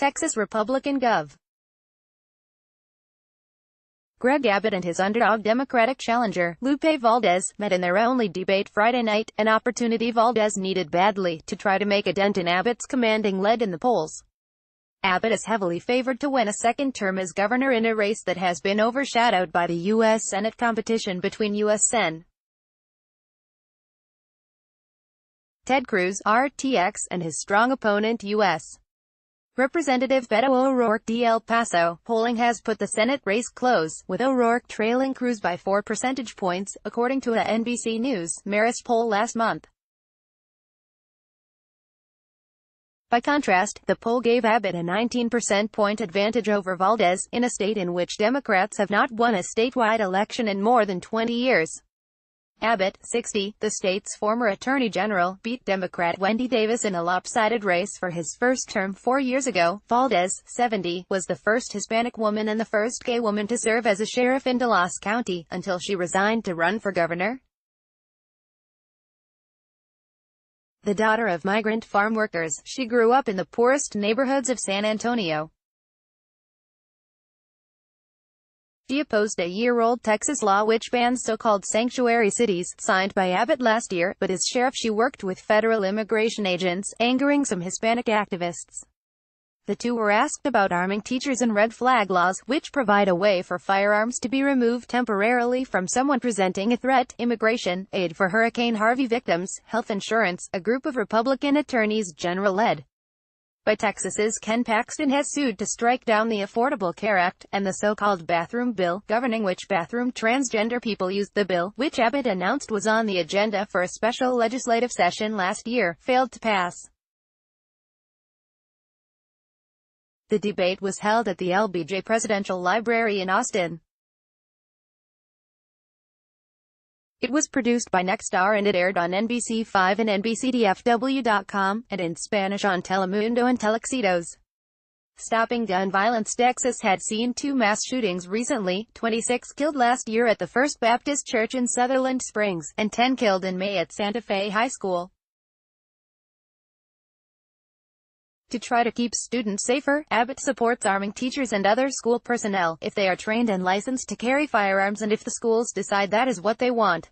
Texas Republican Gov. Greg Abbott and his underdog Democratic challenger, Lupe Valdez, met in their only debate Friday night, an opportunity Valdez needed badly to try to make a dent in Abbott's commanding lead in the polls. Abbott is heavily favored to win a second term as governor in a race that has been overshadowed by the U.S. Senate competition between U.S. Sen. Ted Cruz, RTX, and his strong opponent U.S. Representative Beto O'Rourke D. El Paso. Polling has put the Senate race close, with O'Rourke trailing Cruz by 4 percentage points, according to a NBC News Marist poll last month. By contrast, the poll gave Abbott a 19 percentage point advantage over Valdez, in a state in which Democrats have not won a statewide election in more than 20 years. Abbott, 60, the state's former attorney general, beat Democrat Wendy Davis in a lopsided race for his first term 4 years ago. Valdez, 70, was the first Hispanic woman and the first gay woman to serve as a sheriff in Dallas County, until she resigned to run for governor. The daughter of migrant farm workers, she grew up in the poorest neighborhoods of San Antonio. She opposed a year-old Texas law which bans so-called sanctuary cities, signed by Abbott last year, but as sheriff she worked with federal immigration agents, angering some Hispanic activists. The two were asked about arming teachers and red flag laws, which provide a way for firearms to be removed temporarily from someone presenting a threat, immigration, aid for Hurricane Harvey victims, health insurance. A group of Republican attorneys general led by Texas's Ken Paxton has sued to strike down the Affordable Care Act, and the so-called bathroom bill, governing which bathroom transgender people use. The bill, which Abbott announced was on the agenda for a special legislative session last year, failed to pass. The debate was held at the LBJ Presidential Library in Austin. It was produced by Nexstar and it aired on NBC5 and NBCDFW.com, and in Spanish on Telemundo and Telexitos. Stopping gun violence. Texas had seen 2 mass shootings recently, 26 killed last year at the First Baptist Church in Sutherland Springs, and 10 killed in May at Santa Fe High School. To try to keep students safer, Abbott supports arming teachers and other school personnel, if they are trained and licensed to carry firearms and if the schools decide that is what they want.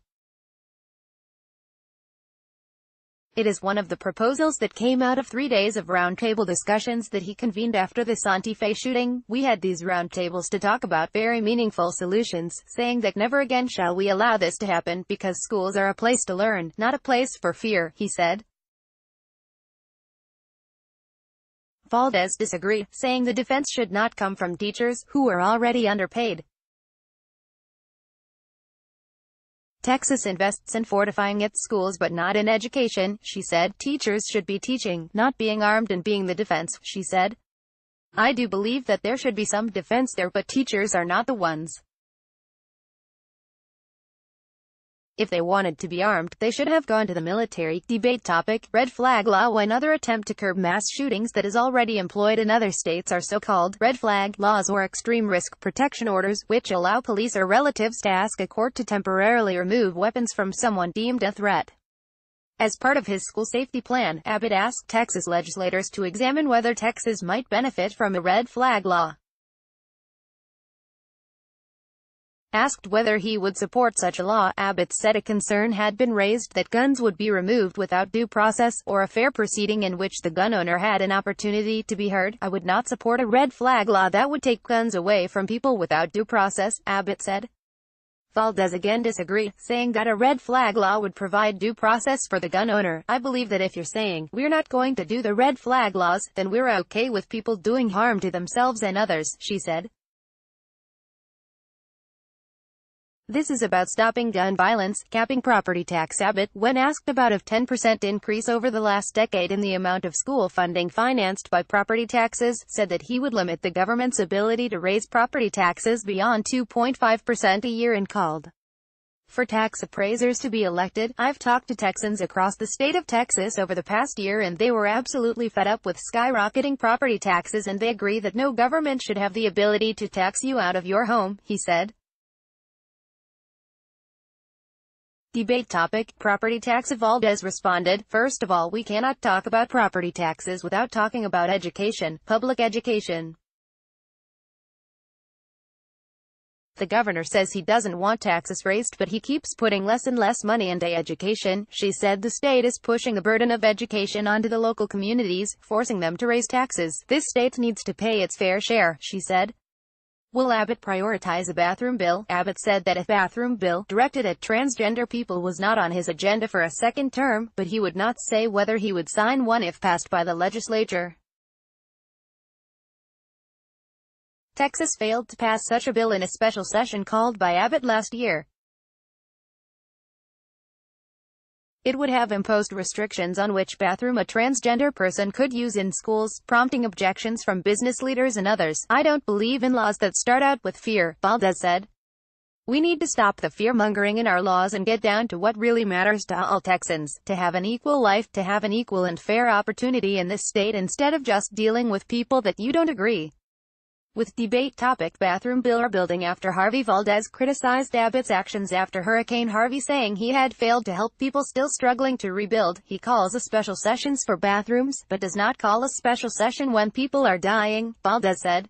It is one of the proposals that came out of 3 days of roundtable discussions that he convened after the Santa Fe shooting. We had these roundtables to talk about very meaningful solutions, saying that never again shall we allow this to happen, because schools are a place to learn, not a place for fear, he said. Valdez disagreed, saying the defense should not come from teachers, who are already underpaid. Texas invests in fortifying its schools but not in education, she said. Teachers should be teaching, not being armed and being the defense, she said. I do believe that there should be some defense there, but teachers are not the ones. If they wanted to be armed, they should have gone to the military. Debate topic: red flag law. Another attempt to curb mass shootings that is already employed in other states are so-called red flag laws, or extreme risk protection orders, which allow police or relatives to ask a court to temporarily remove weapons from someone deemed a threat. As part of his school safety plan, Abbott asked Texas legislators to examine whether Texas might benefit from a red flag law. Asked whether he would support such a law, Abbott said a concern had been raised that guns would be removed without due process, or a fair proceeding in which the gun owner had an opportunity to be heard. I would not support a red flag law that would take guns away from people without due process, Abbott said. Valdez again disagreed, saying that a red flag law would provide due process for the gun owner. I believe that if you're saying, we're not going to do the red flag laws, then we're okay with people doing harm to themselves and others, she said. This is about stopping gun violence, capping property tax. Abbott, when asked about a 10% increase over the last decade in the amount of school funding financed by property taxes, said that he would limit the government's ability to raise property taxes beyond 2.5% a year, and called for tax appraisers to be elected. I've talked to Texans across the state of Texas over the past year, and they were absolutely fed up with skyrocketing property taxes, and they agree that no government should have the ability to tax you out of your home, he said. Debate topic: property tax. Valdez responded, "First of all, we cannot talk about property taxes without talking about education, public education. The governor says he doesn't want taxes raised, but he keeps putting less and less money into education." She said the state is pushing the burden of education onto the local communities, forcing them to raise taxes. "This state needs to pay its fair share," she said. Will Abbott prioritize a bathroom bill? Abbott said that a bathroom bill directed at transgender people was not on his agenda for a second term, but he would not say whether he would sign one if passed by the legislature. Texas failed to pass such a bill in a special session called by Abbott last year. It would have imposed restrictions on which bathroom a transgender person could use in schools, prompting objections from business leaders and others. "I don't believe in laws that start out with fear," Valdez said. "We need to stop the fear-mongering in our laws and get down to what really matters to all Texans, to have an equal life, to have an equal and fair opportunity in this state instead of just dealing with people that you don't agree with." Debate topic: bathroom bill or building after Harvey. Valdez criticized Abbott's actions after Hurricane Harvey, saying he had failed to help people still struggling to rebuild. He calls a special sessions for bathrooms, but does not call a special session when people are dying, Valdez said.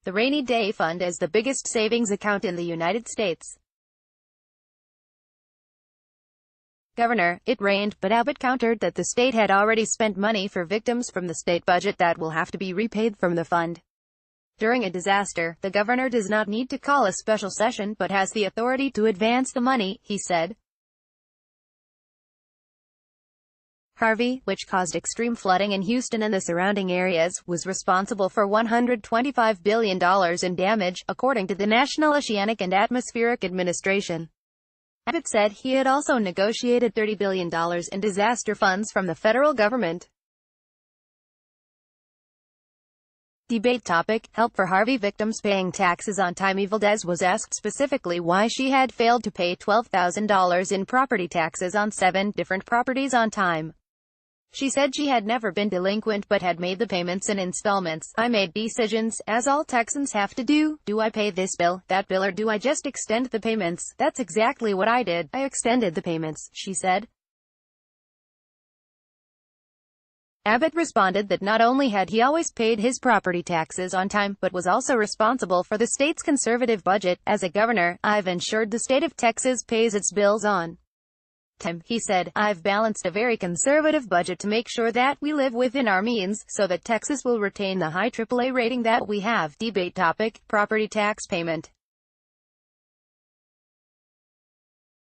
The Rainy Day Fund is the biggest savings account in the United States. Governor, "It rained," but Abbott countered that the state had already spent money for victims from the state budget that will have to be repaid from the fund. During a disaster, the governor does not need to call a special session, but has the authority to advance the money, he said. Harvey, which caused extreme flooding in Houston and the surrounding areas, was responsible for $125 billion in damage, according to the National Oceanic and Atmospheric Administration. Abbott said he had also negotiated $30 billion in disaster funds from the federal government. Debate topic: help for Harvey victims paying taxes on time. Valdez was asked specifically why she had failed to pay $12,000 in property taxes on 7 different properties on time. She said she had never been delinquent but had made the payments in installments. "I made decisions, as all Texans have to do. Do I pay this bill, that bill, or do I just extend the payments? That's exactly what I did. I extended the payments," she said. Abbott responded that not only had he always paid his property taxes on time, but was also responsible for the state's conservative budget. "As a governor, I've ensured the state of Texas pays its bills on time," he said. "I've balanced a very conservative budget to make sure that we live within our means, so that Texas will retain the high AAA rating that we have." Debate topic: property tax payment.